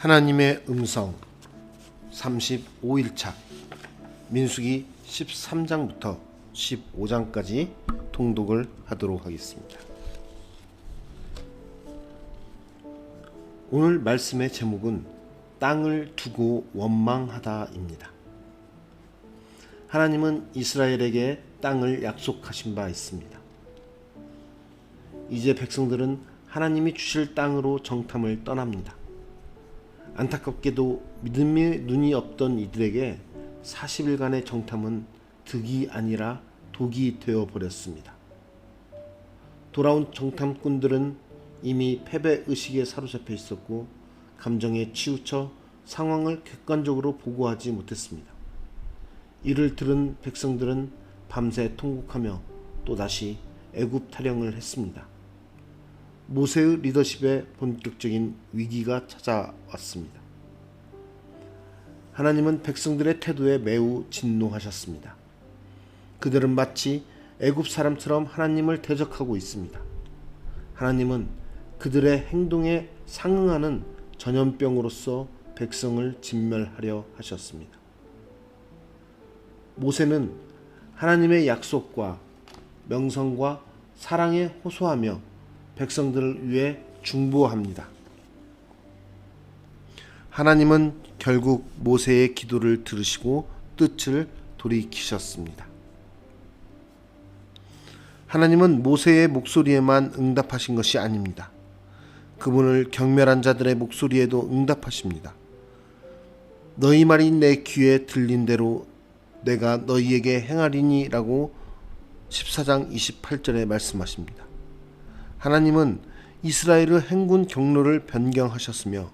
하나님의 음성 35일차 민수기 13장부터 15장까지 통독을 하도록 하겠습니다. 오늘 말씀의 제목은 땅을 두고 원망하다입니다. 하나님은 이스라엘에게 땅을 약속하신 바 있습니다. 이제 백성들은 하나님이 주실 땅으로 정탐을 떠납니다. 안타깝게도 믿음의 눈이 없던 이들에게 40일간의 정탐은 득이 아니라 독이 되어버렸습니다. 돌아온 정탐꾼들은 이미 패배의식에 사로잡혀 있었고 감정에 치우쳐 상황을 객관적으로 보고하지 못했습니다. 이를 들은 백성들은 밤새 통곡하며 또다시 애굽 타령을 했습니다. 모세의 리더십에 본격적인 위기가 찾아왔습니다. 하나님은 백성들의 태도에 매우 진노하셨습니다. 그들은 마치 애굽 사람처럼 하나님을 대적하고 있습니다. 하나님은 그들의 행동에 상응하는 전염병으로서 백성을 진멸하려 하셨습니다. 모세는 하나님의 약속과 명성과 사랑에 호소하며 백성들을 위해 중보합니다. 하나님은 결국 모세의 기도를 들으시고 뜻을 돌이키셨습니다. 하나님은 모세의 목소리에만 응답하신 것이 아닙니다. 그분을 경멸한 자들의 목소리에도 응답하십니다. 너희 말이 내 귀에 들린 대로 내가 너희에게 행하리니 라고 14장 28절에 말씀하십니다. 하나님은 이스라엘의 행군 경로를 변경하셨으며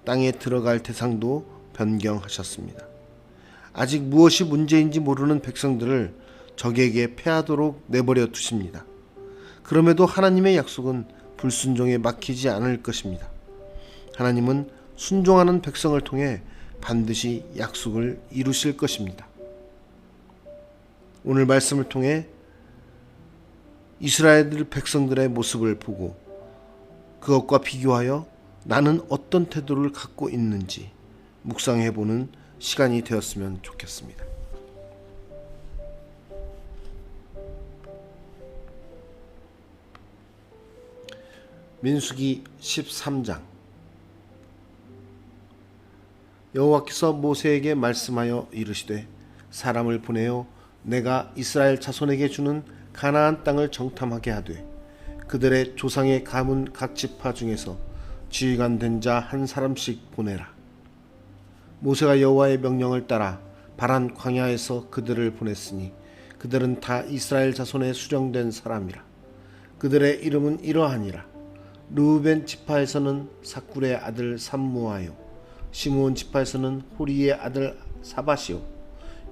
땅에 들어갈 대상도 변경하셨습니다. 아직 무엇이 문제인지 모르는 백성들을 적에게 패하도록 내버려 두십니다. 그럼에도 하나님의 약속은 불순종에 막히지 않을 것입니다. 하나님은 순종하는 백성을 통해 반드시 약속을 이루실 것입니다. 오늘 말씀을 통해 이스라엘 백성들의 모습을 보고 그것과 비교하여 나는 어떤 태도를 갖고 있는지 묵상해보는 시간이 되었으면 좋겠습니다. 민수기 13장. 여호와께서 모세에게 말씀하여 이르시되 사람을 보내어 내가 이스라엘 자손에게 주는 가나안 땅을 정탐하게 하되 그들의 조상의 가문 각 지파 중에서 지휘관 된 자 한 사람씩 보내라. 모세가 여호와의 명령을 따라 바란 광야에서 그들을 보냈으니 그들은 다 이스라엘 자손의 수령된 사람이라. 그들의 이름은 이러하니라. 르우벤 지파에서는 사쿨의 아들 삼무아요. 시므온 지파에서는 호리의 아들 사밧이요.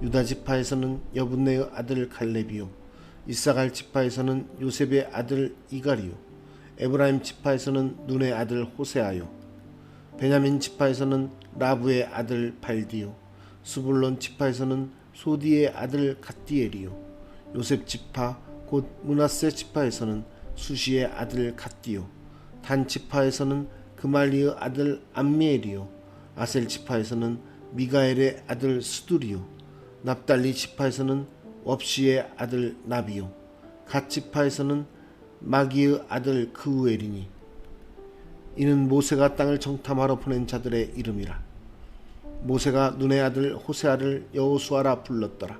유다 지파에서는 여분네의 아들 갈렙이요. 이사갈 지파에서는 요셉의 아들 이갈이요. 에브라임 지파에서는 눈의 아들 호세아요. 베냐민 지파에서는 라부의 아들 발디요. 스불론 지파에서는 소디의 아들 갓디엘이요. 요셉 지파 곧 므낫세 지파에서는 수시의 아들 갓디요. 단 지파에서는 그말리의 아들 암미엘이요. 아셀 지파에서는 미가엘의 아들 스두리요. 납달리 지파에서는 웁시의 아들 나비요. 갓 지파에서는 마기의 아들 그우엘이니 이는 모세가 땅을 정탐하러 보낸 자들의 이름이라. 모세가 눈의 아들 호세아를 여호수아라 불렀더라.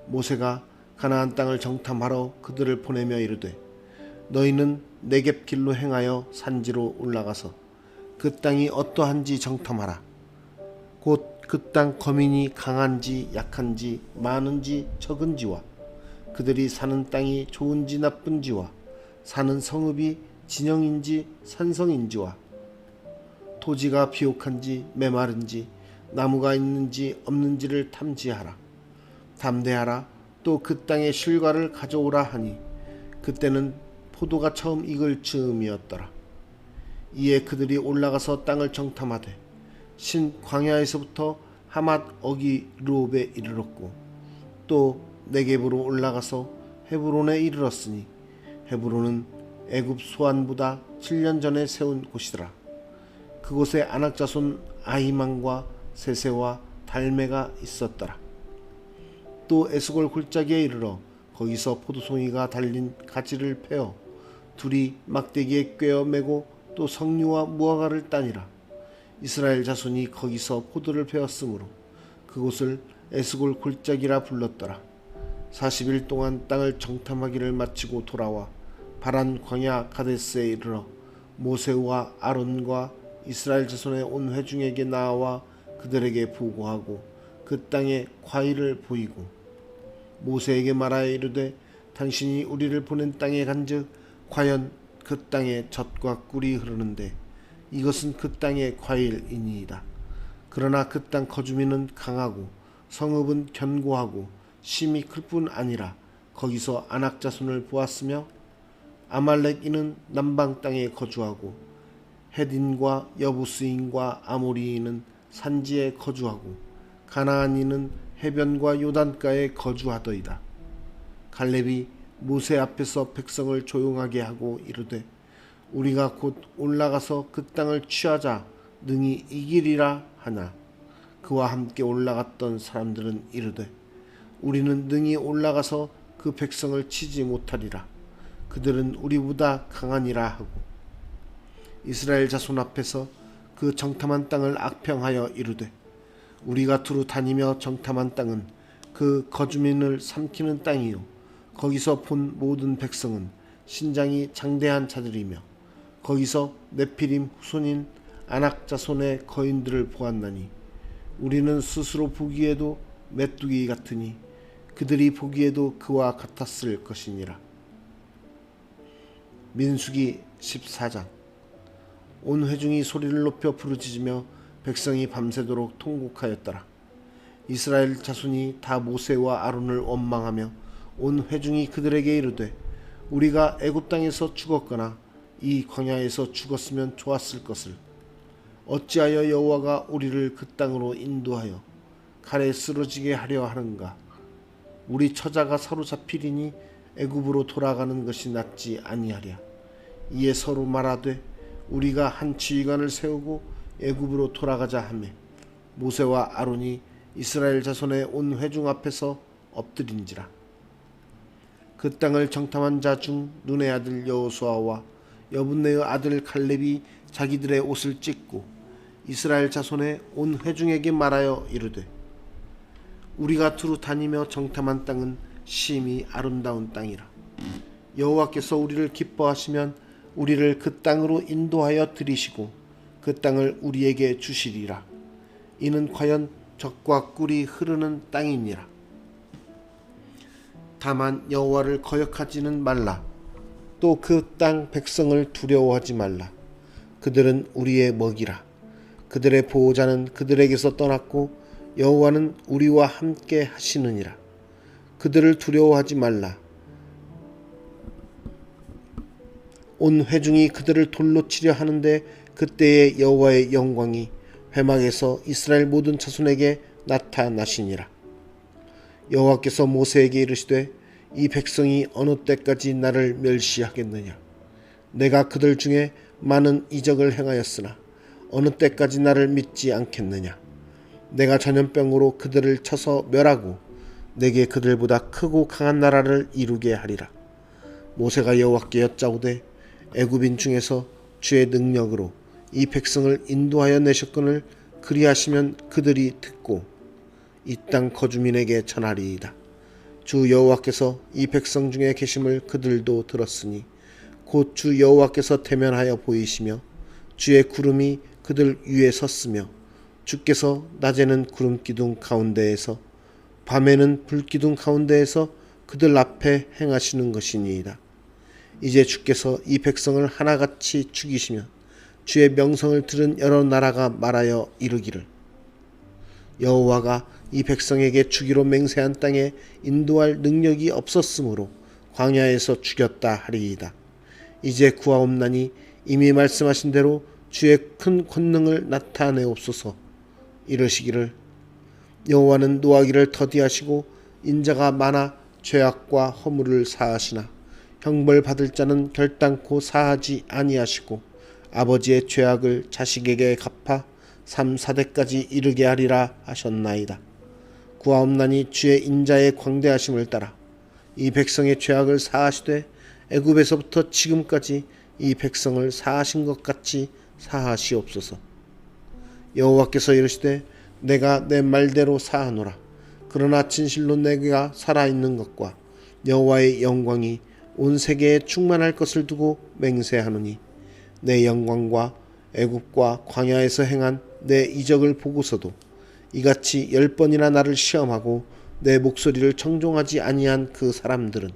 모세가 가나안 땅을 정탐하러 그들을 보내며 이르되 너희는 네겝 길로 행하여 산지로 올라가서 그 땅이 어떠한지 정탐하라. 곧 그 땅 거민이 강한지 약한지 많은지 적은지와 그들이 사는 땅이 좋은지 나쁜지와 사는 성읍이 진영인지 산성인지와 토지가 비옥한지 메마른지 나무가 있는지 없는지를 탐지하라. 담대하라. 또 그 땅의 실과를 가져오라 하니 그때는 포도가 처음 익을 즈음이었더라. 이에 그들이 올라가서 땅을 정탐하되 신 광야에서부터 하맛 어기 르홉에 이르렀고 또 네겝으로 올라가서 헤브론에 이르렀으니 헤브론은 애굽 소안보다 7년 전에 세운 곳이더라. 그곳에 아낙자손 아히만과 세세와 달메가 있었더라. 또 에스골 골짜기에 이르러 거기서 포도송이가 달린 가지를 베어 둘이 막대기에 꿰어 매고 또 석류와 무화과를 따니라. 이스라엘 자손이 거기서 포도를 베었으므로 그곳을 에스골 골짜기라 불렀더라. 40일 동안 땅을 정탐하기를 마치고 돌아와 바란 광야 가데스에 이르러 모세와 아론과 이스라엘 자손의 온 회중에게 나와 그들에게 보고하고 그 땅에 과일을 보이고 모세에게 말하여 이르되 당신이 우리를 보낸 땅에 간즉 과연 그 땅에 젖과 꿀이 흐르는데 이것은 그 땅의 과일이니이다. 그러나 그 땅 거주민은 강하고 성읍은 견고하고 심이 클 뿐 아니라 거기서 아낙 자손을 보았으며 아말렉인은 남방 땅에 거주하고 헤딘과 여부스인과 아모리인은 산지에 거주하고 가나안인은 해변과 요단가에 거주하더이다. 갈렙이 모세 앞에서 백성을 조용하게 하고 이르되 우리가 곧 올라가서 그 땅을 취하자 능히 이기리라 하나 그와 함께 올라갔던 사람들은 이르되 우리는 능히 올라가서 그 백성을 치지 못하리라. 그들은 우리보다 강하니라 하고 이스라엘 자손 앞에서 그 정탐한 땅을 악평하여 이르되 우리가 두루 다니며 정탐한 땅은 그 거주민을 삼키는 땅이요 거기서 본 모든 백성은 신장이 장대한 자들이며 거기서 네피림 후손인 아낙 자손의 거인들을 보았나니 우리는 스스로 보기에도 메뚜기 같으니 그들이 보기에도 그와 같았을 것이니라. 민수기 14장. 온 회중이 소리를 높여 부르짖으며 백성이 밤새도록 통곡하였더라. 이스라엘 자손이 다 모세와 아론을 원망하며 온 회중이 그들에게 이르되 우리가 애굽 땅에서 죽었거나 이 광야에서 죽었으면 좋았을 것을 어찌하여 여호와가 우리를 그 땅으로 인도하여 칼에 쓰러지게 하려 하는가. 우리 처자가 사로잡히리니 애굽으로 돌아가는 것이 낫지 아니하랴. 이에 서로 말하되 우리가 한 지휘관을 세우고 애굽으로 돌아가자 하매 모세와 아론이 이스라엘 자손의 온 회중 앞에서 엎드린지라. 그 땅을 정탐한 자 중 눈의 아들 여호수아와 여분네의 아들 갈렙이 자기들의 옷을 찢고 이스라엘 자손의 온 회중에게 말하여 이르되 우리가 두루 다니며 정탐한 땅은 심히 아름다운 땅이라. 여호와께서 우리를 기뻐하시면 우리를 그 땅으로 인도하여 들이시고 그 땅을 우리에게 주시리라. 이는 과연 젖과 꿀이 흐르는 땅이니라. 다만 여호와를 거역하지는 말라. 또 그 땅 백성을 두려워하지 말라. 그들은 우리의 먹이라. 그들의 보호자는 그들에게서 떠났고 여호와는 우리와 함께 하시느니라. 그들을 두려워하지 말라. 온 회중이 그들을 돌로 치려 하는데 그때에 여호와의 영광이 회막에서 이스라엘 모든 자손에게 나타나시니라. 여호와께서 모세에게 이르시되 이 백성이 어느 때까지 나를 멸시하겠느냐. 내가 그들 중에 많은 이적을 행하였으나 어느 때까지 나를 믿지 않겠느냐. 내가 전염병으로 그들을 쳐서 멸하고 내게 그들보다 크고 강한 나라를 이루게 하리라. 모세가 여호와께 여짜오되 애굽인 중에서 주의 능력으로 이 백성을 인도하여 내셨거늘 그리하시면 그들이 듣고 이 땅 거주민에게 전하리이다. 주 여호와께서 이 백성 중에 계심을 그들도 들었으니 곧 주 여호와께서 대면하여 보이시며 주의 구름이 그들 위에 섰으며 주께서 낮에는 구름 기둥 가운데에서 밤에는 불 기둥 가운데에서 그들 앞에 행하시는 것이니이다. 이제 주께서 이 백성을 하나같이 죽이시면 주의 명성을 들은 여러 나라가 말하여 이르기를 여호와가 이 백성에게 주기로 맹세한 땅에 인도할 능력이 없었으므로 광야에서 죽였다 하리이다. 이제 구하옵나니 이미 말씀하신 대로 주의 큰 권능을 나타내옵소서. 이르시기를 여호와는 노하기를 더디하시고 인자가 많아 죄악과 허물을 사하시나 형벌 받을 자는 결단코 사하지 아니하시고 아버지의 죄악을 자식에게 갚아 3, 4대까지 이르게 하리라 하셨나이다. 구하옵나니 주의 인자의 광대하심을 따라 이 백성의 죄악을 사하시되 애굽에서부터 지금까지 이 백성을 사하신 것 같이 사하시옵소서. 여호와께서 이르시되 내가 내 말대로 사하노라. 그러나 진실로 내가 살아있는 것과 여호와의 영광이 온 세계에 충만할 것을 두고 맹세하노니 내 영광과 애굽과 광야에서 행한 내 이적을 보고서도 이같이 10번이나 나를 시험하고 내 목소리를 청종하지 아니한 그 사람들은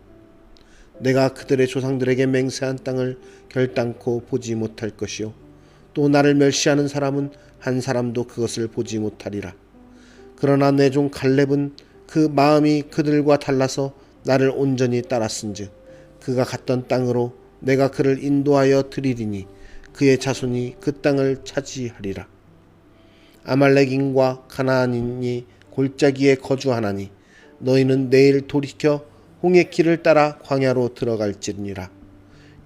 내가 그들의 조상들에게 맹세한 땅을 결단코 보지 못할 것이요 또 나를 멸시하는 사람은 한 사람도 그것을 보지 못하리라. 그러나 내 종 갈렙은 그 마음이 그들과 달라서 나를 온전히 따랐은즉 그가 갔던 땅으로 내가 그를 인도하여 드리리니 그의 자손이 그 땅을 차지하리라. 아말렉인과 가나안인이 골짜기에 거주하나니 너희는 내일 돌이켜 홍해 길을 따라 광야로 들어갈지니라.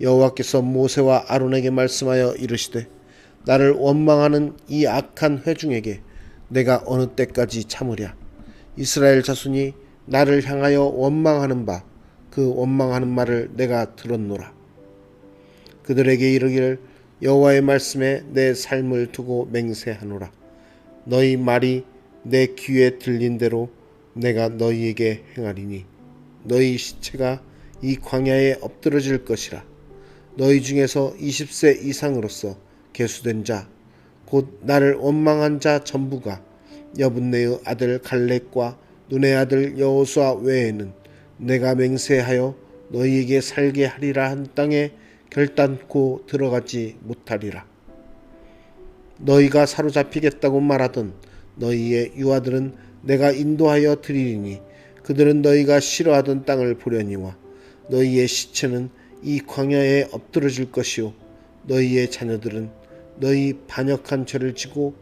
여호와께서 모세와 아론에게 말씀하여 이르시되 나를 원망하는 이 악한 회중에게 내가 어느 때까지 참으랴. 이스라엘 자손이 나를 향하여 원망하는 바 그 원망하는 말을 내가 들었노라. 그들에게 이르기를 여호와의 말씀에 내 삶을 두고 맹세하노라. 너희 말이 내 귀에 들린 대로 내가 너희에게 행하리니 너희 시체가 이 광야에 엎드러질 것이라. 너희 중에서 20세 이상으로서 계수된 자 곧 나를 원망한 자 전부가 여분네의 아들 갈렙과 눈의 아들 여호수아 외에는 내가 맹세하여 너희에게 살게 하리라 한 땅에 결단코 들어가지 못하리라. 너희가 사로잡히겠다고 말하던 너희의 유아들은 내가 인도하여 드리리니 그들은 너희가 싫어하던 땅을 보려니와 너희의 시체는 이 광야에 엎드러질 것이요 너희의 자녀들은 너희 반역한 죄를 지고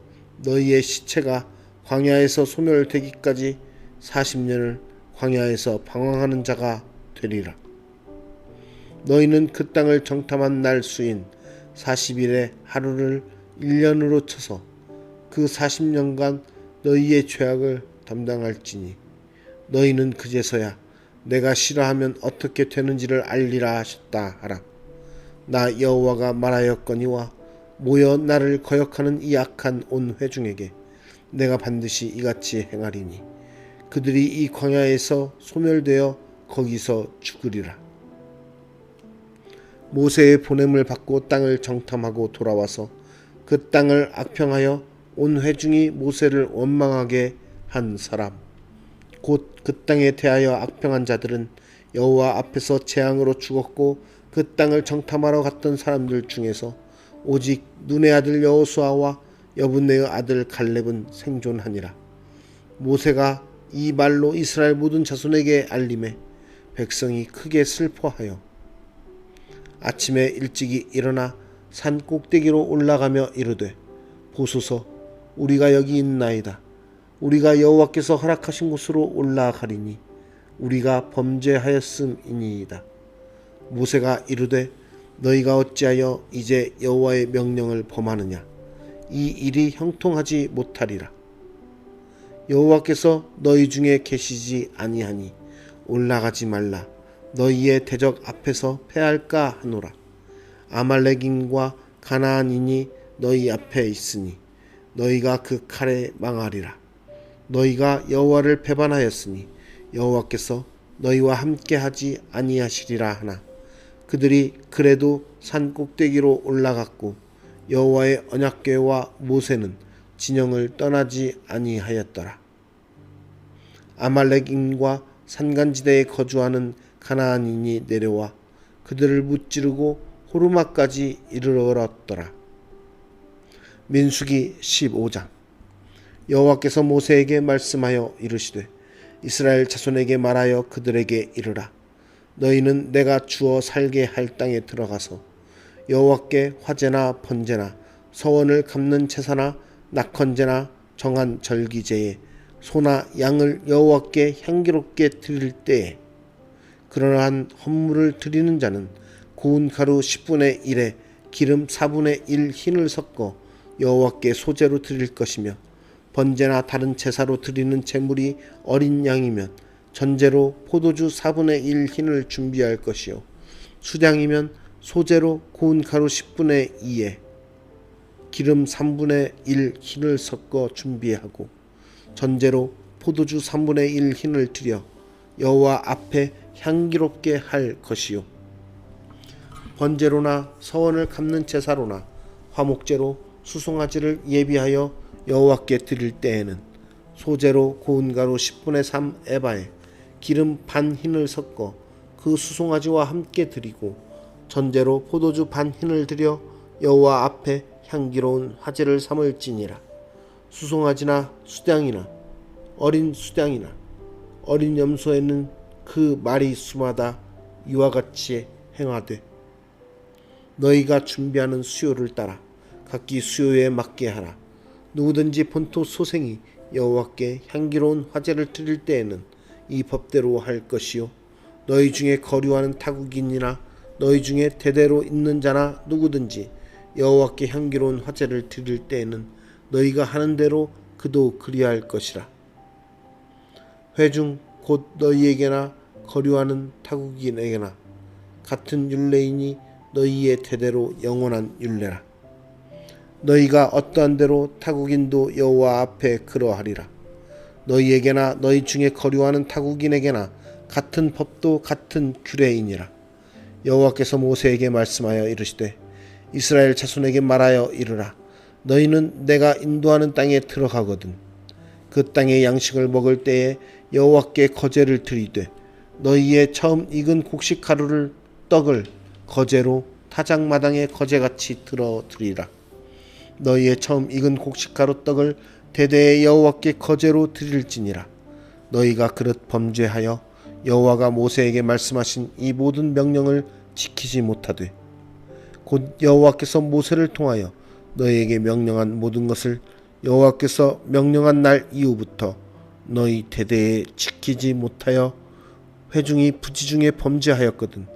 너희의 시체가 광야에서 소멸되기까지 40년을 광야에서 방황하는 자가 되리라. 너희는 그 땅을 정탐한 날 수인 40일의 하루를 1년으로 쳐서 그 40년간 너희의 죄악을 담당할지니 너희는 그제서야 내가 싫어하면 어떻게 되는지를 알리라 하셨다 하라. 나 여호와가 말하였거니와 모여 나를 거역하는 이 악한 온 회중에게 내가 반드시 이같이 행하리니 그들이 이 광야에서 소멸되어 거기서 죽으리라. 모세의 보냄을 받고 땅을 정탐하고 돌아와서 그 땅을 악평하여 온 회중이 모세를 원망하게 한 사람 곧 그 땅에 대하여 악평한 자들은 여호와 앞에서 재앙으로 죽었고 그 땅을 정탐하러 갔던 사람들 중에서 오직 눈의 아들 여호수아와 여분네의 아들 갈렙은 생존하니라. 모세가 이 말로 이스라엘 모든 자손에게 알림해 백성이 크게 슬퍼하여 아침에 일찍이 일어나 산 꼭대기로 올라가며 이르되 보소서 우리가 여기 있나이다. 우리가 여호와께서 허락하신 곳으로 올라가리니 우리가 범죄하였음이니이다. 모세가 이르되 너희가 어찌하여 이제 여호와의 명령을 범하느냐. 이 일이 형통하지 못하리라. 여호와께서 너희 중에 계시지 아니하니 올라가지 말라. 너희의 대적 앞에서 패할까 하노라. 아말렉인과 가나안인이 너희 앞에 있으니 너희가 그 칼에 망하리라. 너희가 여호와를 배반하였으니 여호와께서 너희와 함께하지 아니하시리라 하나 그들이 그래도 산 꼭대기로 올라갔고 여호와의 언약궤와 모세는 진영을 떠나지 아니하였더라. 아말렉인과 산간지대에 거주하는 가나안인이 내려와 그들을 무찌르고 호르마까지 이르렀더라. 민수기 15장. 여호와께서 모세에게 말씀하여 이르시되 이스라엘 자손에게 말하여 그들에게 이르라. 너희는 내가 주어 살게 할 땅에 들어가서 여호와께 화제나 번제나 서원을 갚는 제사나 낙헌제나 정한 절기제에 소나 양을 여호와께 향기롭게 드릴 때에 그러한 헌물을 드리는 자는 고운 가루 10분의 1에 기름 4분의 1 흰을 섞어 여호와께 소제로 드릴 것이며 번제나 다른 제사로 드리는 제물이 어린 양이면 전제로 포도주 4분의 1 흰을 준비할 것이요 수량이면 소제로 고운 가루 10분의 2에 기름 3분의 1 흰을 섞어 준비하고 전제로 포도주 3분의 1 흰을 드려 여호와 앞에 향기롭게 할 것이요 번제로나 서원을 갚는 제사로나 화목제로 수송아지를 예비하여 여호와께 드릴 때에는 소제로 고운 가루 10분의 3 에바에 기름 반 흰을 섞어 그 수송아지와 함께 드리고 전제로 포도주 반 흰을 드려 여호와 앞에 향기로운 화제를 삼을지니라. 수송아지나 수량이나 어린 수량이나 어린 염소에는 그 마리 수마다 이와 같이 행하되 너희가 준비하는 수요를 따라 각기 수요에 맞게 하라. 누구든지 본토 소생이 여호와께 향기로운 화제를 드릴 때에는 이 법대로 할 것이요 너희 중에 거류하는 타국인이나 너희 중에 대대로 있는 자나 누구든지 여호와께 향기로운 화제를 드릴 때에는 너희가 하는 대로 그도 그리할 것이라. 회중 곧 너희에게나 거류하는 타국인에게나 같은 율례이니 너희의 대대로 영원한 율례라. 너희가 어떠한 대로 타국인도 여호와 앞에 그러하리라. 너희에게나 너희 중에 거류하는 타국인에게나 같은 법도 같은 규례이니라. 여호와께서 모세에게 말씀하여 이르시되 이스라엘 자손에게 말하여 이르라. 너희는 내가 인도하는 땅에 들어가거든 그 땅의 양식을 먹을 때에 여호와께 거제를 드리되 너희의 처음 익은 곡식 가루를 떡을 거제로 타작마당에 거제같이 들어 드리라. 너희의 처음 익은 곡식 가루 떡을 대대에 여호와께 거제로 드릴지니라. 너희가 그릇 범죄하여 여호와가 모세에게 말씀하신 이 모든 명령을 지키지 못하되 곧 여호와께서 모세를 통하여 너희에게 명령한 모든 것을 여호와께서 명령한 날 이후부터 너희 대대에 지키지 못하여 회중이 부지중에 범죄하였거든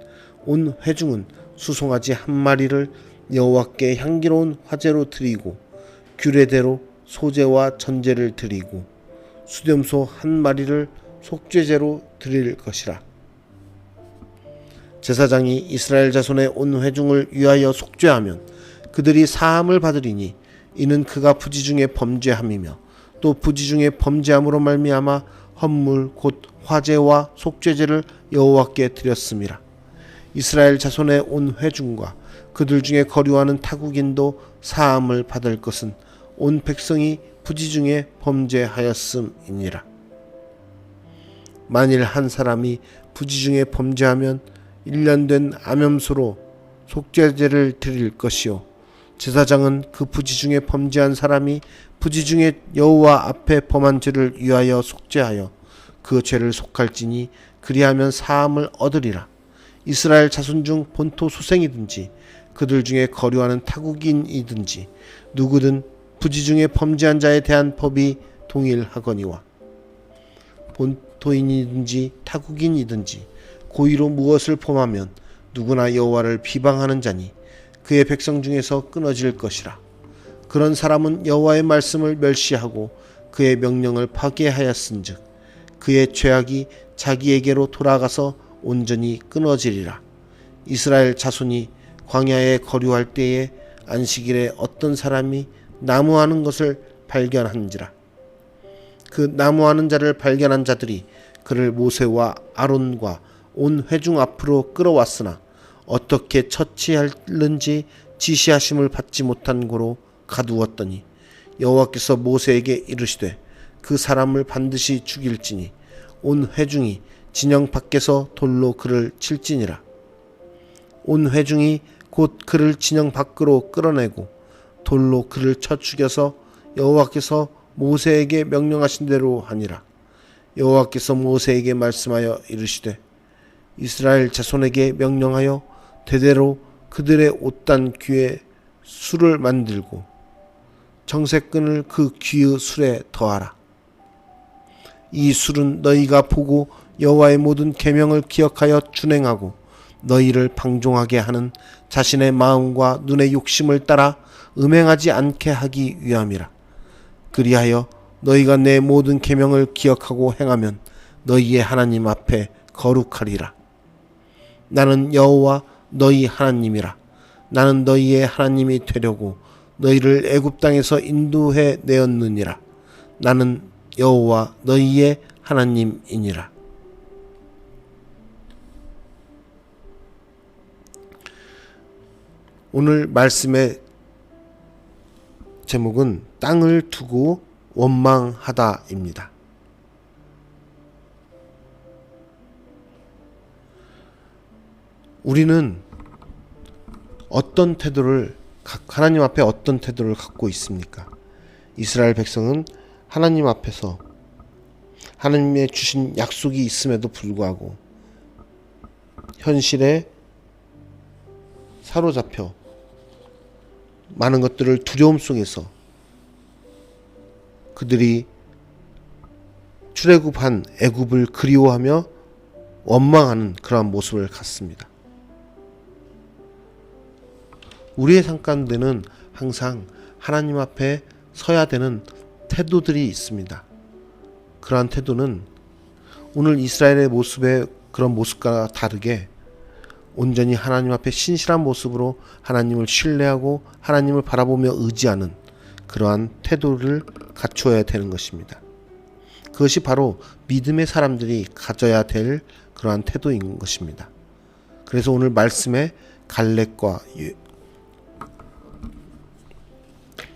온 회중은 수송아지 한 마리를 여호와께 향기로운 화제로 드리고 규례대로 소제와 전제를 드리고 수렴소 한 마리를 속죄제로 드릴 것이라. 제사장이 이스라엘 자손의 온 회중을 위하여 속죄하면 그들이 사함을 받으리니 이는 그가 부지중에 범죄함이며 또 부지중에 범죄함으로 말미암아 헌물 곧 화제와 속죄제를 여호와께 드렸음이라. 이스라엘 자손의 온 회중과 그들 중에 거류하는 타국인도 사함을 받을 것은 온 백성이 부지중에 범죄하였음이니라. 만일 한 사람이 부지중에 범죄하면 1년 된 암염소로 속죄제를 드릴 것이요 제사장은 그 부지중에 범죄한 사람이 부지중에 여호와 앞에 범한 죄를 위하여 속죄하여 그 죄를 속할지니 그리하면 사함을 얻으리라. 이스라엘 자손 중 본토 소생이든지 그들 중에 거류하는 타국인이든지 누구든 부지중에 범죄한 자에 대한 법이 동일하거니와 본토인이든지 타국인이든지 고의로 무엇을 범하면 누구나 여호와를 비방하는 자니 그의 백성 중에서 끊어질 것이라. 그런 사람은 여호와의 말씀을 멸시하고 그의 명령을 파괴하였은즉 그의 죄악이 자기에게로 돌아가서 온전히 끊어지리라. 이스라엘 자손이 광야에 거류할 때에 안식일에 어떤 사람이 나무하는 것을 발견한지라. 그 나무하는 자를 발견한 자들이 그를 모세와 아론과 온 회중 앞으로 끌어왔으나 어떻게 처치할는지 지시하심을 받지 못한 고로 가두었더니 여호와께서 모세에게 이르시되 그 사람을 반드시 죽일지니 온 회중이 진영 밖에서 돌로 그를 칠지니라. 온 회중이 곧 그를 진영 밖으로 끌어내고 돌로 그를 쳐 죽여서 여호와께서 모세에게 명령하신 대로 하니라. 여호와께서 모세에게 말씀하여 이르시되 이스라엘 자손에게 명령하여 대대로 그들의 옷단 귀에 술을 만들고 정색끈을 그 귀의 술에 더하라. 이 술은 너희가 보고 여호와의 모든 계명을 기억하여 준행하고 너희를 방종하게 하는 자신의 마음과 눈의 욕심을 따라 음행하지 않게 하기 위함이라. 그리하여 너희가 내 모든 계명을 기억하고 행하면 너희의 하나님 앞에 거룩하리라. 나는 여호와 너희 하나님이라. 나는 너희의 하나님이 되려고 너희를 애굽 땅에서 인도해 내었느니라. 나는 여호와 너희의 하나님이니라. 오늘 말씀의 제목은 땅을 두고 원망하다입니다. 우리는 하나님 앞에 어떤 태도를 갖고 있습니까? 이스라엘 백성은 하나님 앞에서 하나님의 주신 약속이 있음에도 불구하고 현실에 사로잡혀 많은 것들을 두려움 속에서 그들이 출애굽한 애굽을 그리워하며 원망하는 그러한 모습을 갖습니다. 우리의 삶 가운데는 항상 하나님 앞에 서야 되는 태도들이 있습니다. 그러한 태도는 오늘 이스라엘의 그런 모습과 다르게 온전히 하나님 앞에 신실한 모습으로 하나님을 신뢰하고 하나님을 바라보며 의지하는 그러한 태도를 갖추어야 되는 것입니다. 그것이 바로 믿음의 사람들이 가져야 될 그러한 태도인 것입니다. 그래서 오늘 말씀에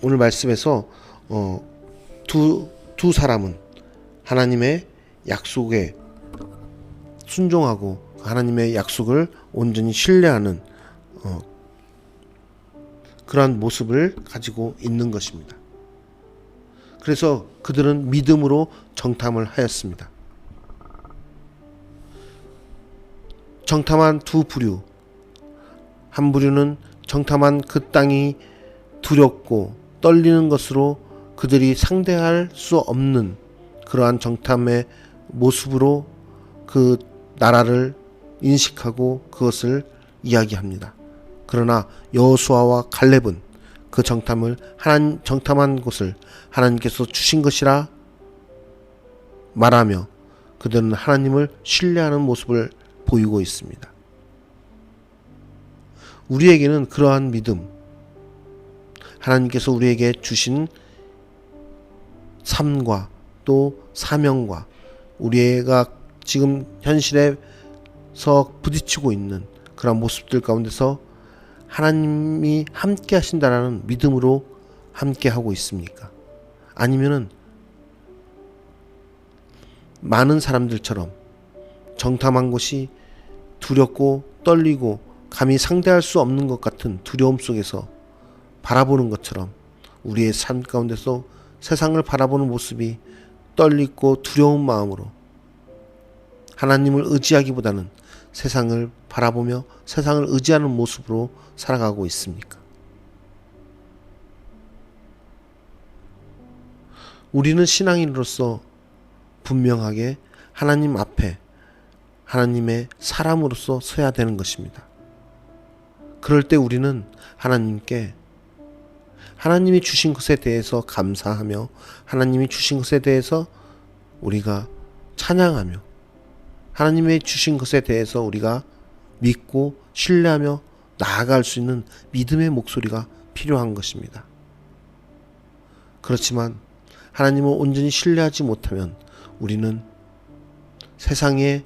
오늘 말씀에서 두 사람은 하나님의 약속에 순종하고 하나님의 약속을 온전히 신뢰하는 그러한 모습을 가지고 있는 것입니다. 그래서 그들은 믿음으로 정탐을 하였습니다. 정탐한 두 부류, 한 부류는 정탐한 그 땅이 두렵고 떨리는 것으로 그들이 상대할 수 없는 그러한 정탐의 모습으로 그 나라를 인식하고 그것을 이야기합니다. 그러나 여호수아와 갈렙은 그 정탐한 곳을 하나님께서 주신 것이라 말하며 그들은 하나님을 신뢰하는 모습을 보이고 있습니다. 우리에게는 그러한 믿음, 하나님께서 우리에게 주신 삶과 또 사명과 우리가 지금 현실에서 부딪히고 있는 그런 모습들 가운데서 하나님이 함께 하신다라는 믿음으로 함께 하고 있습니까? 아니면은 많은 사람들처럼 정탐한 곳이 두렵고 떨리고 감히 상대할 수 없는 것 같은 두려움 속에서 바라보는 것처럼 우리의 삶 가운데서 세상을 바라보는 모습이 떨리고 두려운 마음으로 하나님을 의지하기보다는 세상을 바라보며 세상을 의지하는 모습으로 살아가고 있습니까? 우리는 신앙인으로서 분명하게 하나님 앞에 하나님의 사람으로서 서야 되는 것입니다. 그럴 때 우리는 하나님께 하나님이 주신 것에 대해서 감사하며 하나님이 주신 것에 대해서 우리가 찬양하며 하나님의 주신 것에 대해서 우리가 믿고 신뢰하며 나아갈 수 있는 믿음의 목소리가 필요한 것입니다. 그렇지만 하나님을 온전히 신뢰하지 못하면 우리는 세상의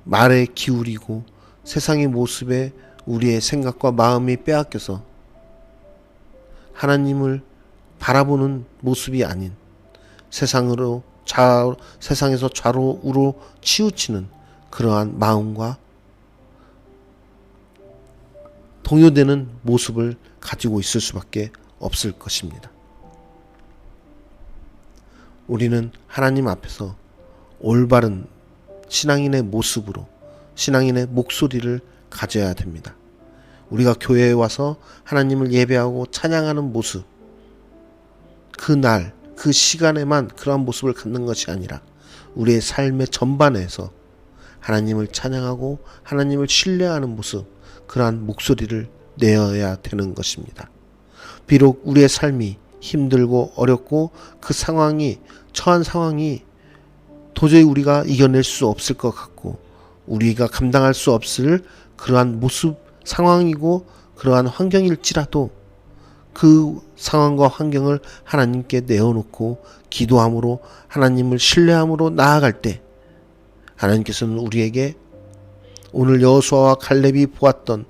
말에 기울이고 세상의 모습에 우리의 생각과 마음이 빼앗겨서 하나님을 바라보는 모습이 아닌 세상에서 좌로 우로 치우치는 그러한 마음과 동요되는 모습을 가지고 있을 수밖에 없을 것입니다. 우리는 하나님 앞에서 올바른 신앙인의 모습으로 신앙인의 목소리를 가져야 됩니다. 우리가 교회에 와서 하나님을 예배하고 찬양하는 모습, 그날 그 시간에만 그러한 모습을 갖는 것이 아니라 우리의 삶의 전반에서 하나님을 찬양하고 하나님을 신뢰하는 모습, 그러한 목소리를 내어야 되는 것입니다. 비록 우리의 삶이 힘들고 어렵고 그 상황이, 처한 상황이 도저히 우리가 이겨낼 수 없을 것 같고 우리가 감당할 수 없을 그러한 모습, 상황이고 그러한 환경일지라도 그 상황과 환경을 하나님께 내어놓고 기도함으로 하나님을 신뢰함으로 나아갈 때 하나님께서는 우리에게 오늘 여호수아와 갈렙이 보았던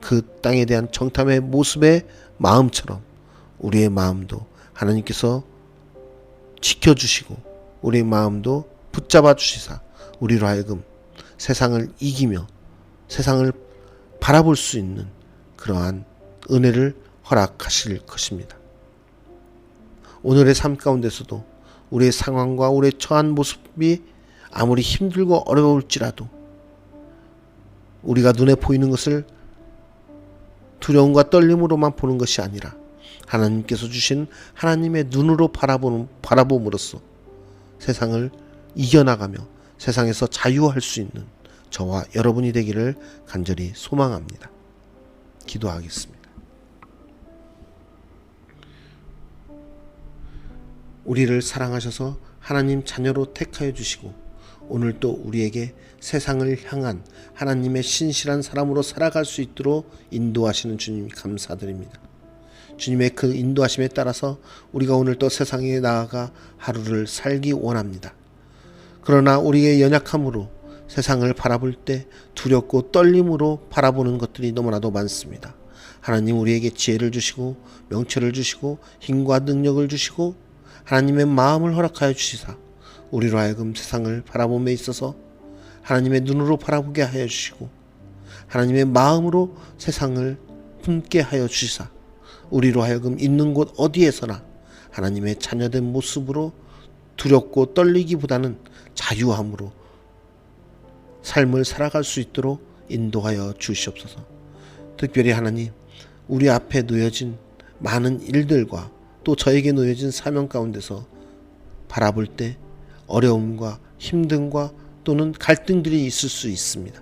그 땅에 대한 정탐의 모습의 마음처럼 우리의 마음도 하나님께서 지켜주시고 우리의 마음도 붙잡아 주시사 우리로 하여금 세상을 이기며 세상을 바라볼 수 있는 그러한 은혜를 허락하실 것입니다. 오늘의 삶 가운데서도 우리의 상황과 우리의 처한 모습이 아무리 힘들고 어려울지라도 우리가 눈에 보이는 것을 두려움과 떨림으로만 보는 것이 아니라 하나님께서 주신 하나님의 눈으로 바라봄으로써 세상을 이겨나가며 세상에서 자유할 수 있는 저와 여러분이 되기를 간절히 소망합니다. 기도하겠습니다. 우리를 사랑하셔서 하나님 자녀로 택하여 주시고 오늘 또 우리에게 세상을 향한 하나님의 신실한 사람으로 살아갈 수 있도록 인도하시는 주님 감사드립니다. 주님의 그 인도하심에 따라서 우리가 오늘 또 세상에 나아가 하루를 살기 원합니다. 그러나 우리의 연약함으로 세상을 바라볼 때 두렵고 떨림으로 바라보는 것들이 너무나도 많습니다. 하나님 우리에게 지혜를 주시고 명철을 주시고 힘과 능력을 주시고 하나님의 마음을 허락하여 주시사 우리로 하여금 세상을 바라봄에 있어서 하나님의 눈으로 바라보게 하여 주시고 하나님의 마음으로 세상을 품게 하여 주시사 우리로 하여금 있는 곳 어디에서나 하나님의 자녀된 모습으로 두렵고 떨리기보다는 자유함으로 삶을 살아갈 수 있도록 인도하여 주시옵소서. 특별히 하나님 우리 앞에 놓여진 많은 일들과 또 저에게 놓여진 사명 가운데서 바라볼 때 어려움과 힘듦과 또는 갈등들이 있을 수 있습니다.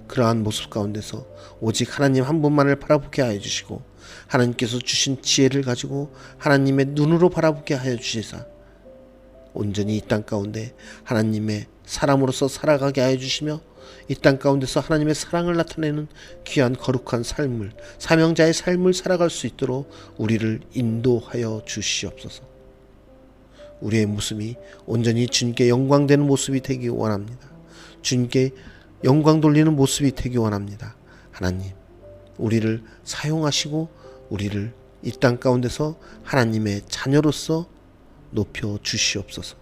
그러한 모습 가운데서 오직 하나님 한 분만을 바라보게 하여 주시고 하나님께서 주신 지혜를 가지고 하나님의 눈으로 바라보게 하여 주시사 온전히 이 땅 가운데 하나님의 사람으로서 살아가게 하여 주시며 이 땅 가운데서 하나님의 사랑을 나타내는 귀한 거룩한 삶을 사명자의 삶을 살아갈 수 있도록 우리를 인도하여 주시옵소서. 우리의 모습이 온전히 주님께 영광되는 모습이 되기 원합니다. 주님께 영광 돌리는 모습이 되기 원합니다. 하나님 우리를 사용하시고 우리를 이 땅 가운데서 하나님의 자녀로서 높여 주시옵소서.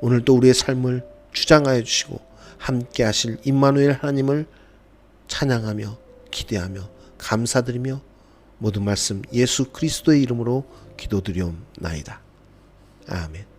오늘도 우리의 삶을 주장하여 주시고 함께 하실 임마누엘 하나님을 찬양하며 기대하며 감사드리며 모든 말씀 예수 그리스도의 이름으로 기도드리옵나이다. 아멘.